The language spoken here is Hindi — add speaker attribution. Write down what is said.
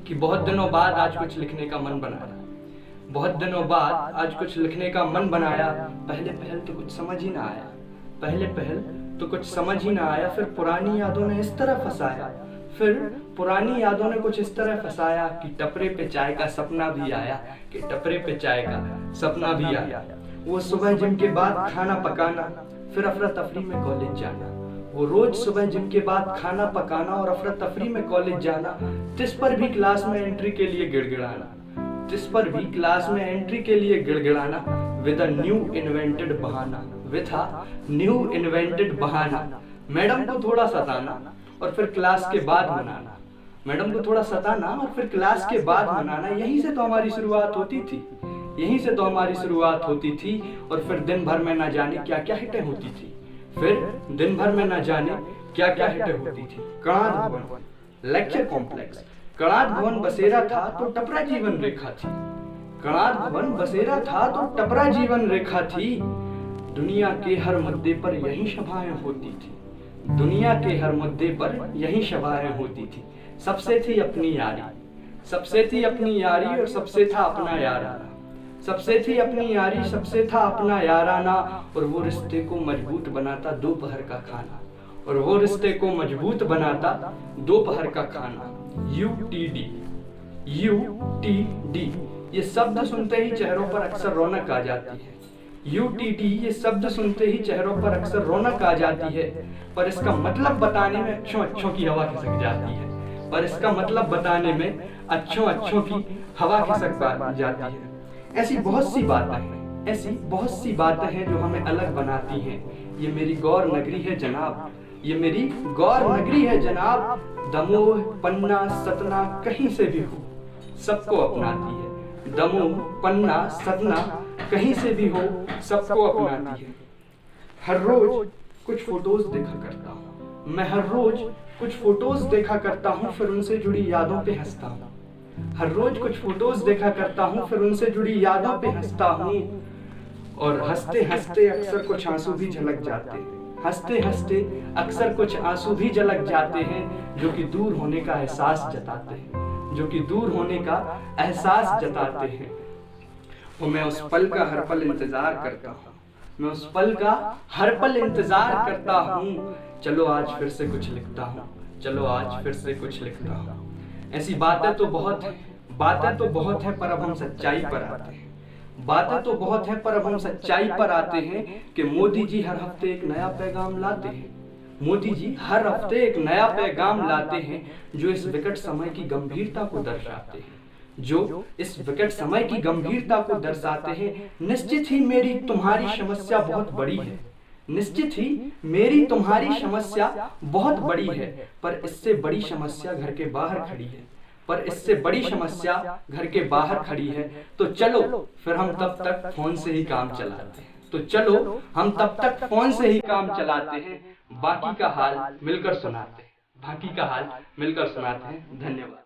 Speaker 1: कि बहुत दिनों बाद आज कुछ लिखने का मन बनाया, बहुत दिनों बाद आज कुछ लिखने का मन बनाया। पहले पहल तो कुछ समझ ही ना आया, पहले पहल तो कुछ समझ ही ना आया। फिर पुरानी यादों ने इस तरह फंसाया, फिर पुरानी यादों ने कुछ इस तरह फंसाया कि टपरे पे चाय का सपना भी आया, कि टपरे पे चाय का सपना भी आया। वो सुबह जिम के बाद खाना पकाना, फिर अफरा तफरी में कॉलेज जाना। वो रोज सुबह जिम के बाद खाना पकाना और अफरा तफरी में कॉलेज जाना। तिस पर भी क्लास में एंट्री के लिए गिड़गिड़ाना, तिस पर भी क्लास में एंट्री के लिए गिड़गिड़ाना। विद अ न्यू इन्वेंटेड बहाना, विद अ न्यू इन्वेंटेड बहाना। मैडम को थोड़ा सताना और फिर क्लास के बाद मनाना, मैडम को थोड़ा सताना और फिर क्लास के बाद मनाना। यहीं से तो हमारी शुरुआत होती थी, यहीं से तो हमारी शुरुआत होती थी। और फिर दिन भर में ना जाने क्या क्या हिटें होती थी, फिर दिन भर में ना जाने क्या क्या हिटें होती थी। कणाद भवन, लेक्चर कॉम्प्लेक्स, कणाद भवन बसेरा था तो टपरा जीवन रेखा थी, कणाद भवन बसेरा था तो टपरा जीवन रेखा थी। दुनिया के हर मुद्दे पर यही सभाएं होती थी, दुनिया के हर मुद्दे पर यही सभाएं होती थी। सबसे थी अपनी यारी, सबसे थी अपनी यारी और सबसे था अपना याराना, सबसे थी अपनी यारी, सबसे था अपना याराना। और वो रिश्ते को मजबूत बनाता दोपहर का खाना, और वो रिश्ते को मजबूत बनाता दोपहर का खाना। UTD, UTD ये शब्द सुनते ही चेहरों पर अक्सर रौनक आ जाती है। UTD ये शब्द सुनते ही चेहरों पर अक्सर रौनक आ जाती है। पर इसका मतलब बताने में अच्छों अच्छों की हवा खिसक जाती है, पर इसका मतलब बताने में अच्छों अच्छों की हवा खिसक जाती है। ऐसी बहुत सी बातें हैं, ऐसी बहुत सी बातें हैं जो हमें अलग बनाती हैं। ये मेरी गौर नगरी है जनाब, ये मेरी गौर नगरी है जनाब। दमोह, पन्ना, सतना कहीं से भी हो सबको अपनाती है, दमोह, पन्ना, सतना कहीं से भी हो सबको अपनाती है। हर रोज कुछ फोटोज देखा करता हूँ मैं, हर रोज कुछ फोटोज देखा करता हूँ, फिर उनसे जुड़ी यादों पे हंसता हूँ। हर रोज कुछ फोटोज देखा करता हूँ, फिर उनसे जुड़ी यादों पे हंसता हूँ। और हंसते हंसते अक्सर कुछ आंसू भी झलक जाते हैं, हंसते हंसते अक्सर कुछ आंसू भी झलक जाते हैं, जो कि दूर होने का एहसास जताते हैं, जो कि दूर होने का एहसास जताते हैं। और मैं उस पल का हर पल इंतजार करता हूँ, मैं उस पल का हर पल इंतजार करता हूँ। चलो आज फिर से कुछ लिखता हूँ, चलो आज फिर से कुछ लिखता हूँ। ऐसी बातें तो बहुत हैं, बातें तो बहुत हैं, पर अब हम सच्चाई पर आते हैं। बातें तो बहुत हैं, पर अब हम सच्चाई पर आते हैं कि मोदी जी हर हफ्ते एक नया पैगाम लाते हैं, मोदी जी हर हफ्ते एक नया पैगाम लाते हैं, जो इस विकट समय की गंभीरता को दर्शाते हैं, जो इस विकट समय की गंभीरता को दर्शाते हैं। निश्चित ही मेरी तुम्हारी समस्या बहुत बड़ी है, निश्चित ही मेरी तुम्हारी समस्या बहुत बड़ी है, पर इससे बड़ी समस्या घर के बाहर खड़ी है, पर इससे बड़ी समस्या घर के बाहर खड़ी है। तो चलो फिर हम तब तक फोन से ही काम चलाते हैं, तो चलो हम तब तक फोन से ही काम चलाते हैं। बाकी का हाल मिलकर सुनाते हैं, बाकी का हाल मिलकर सुनाते हैं। धन्यवाद।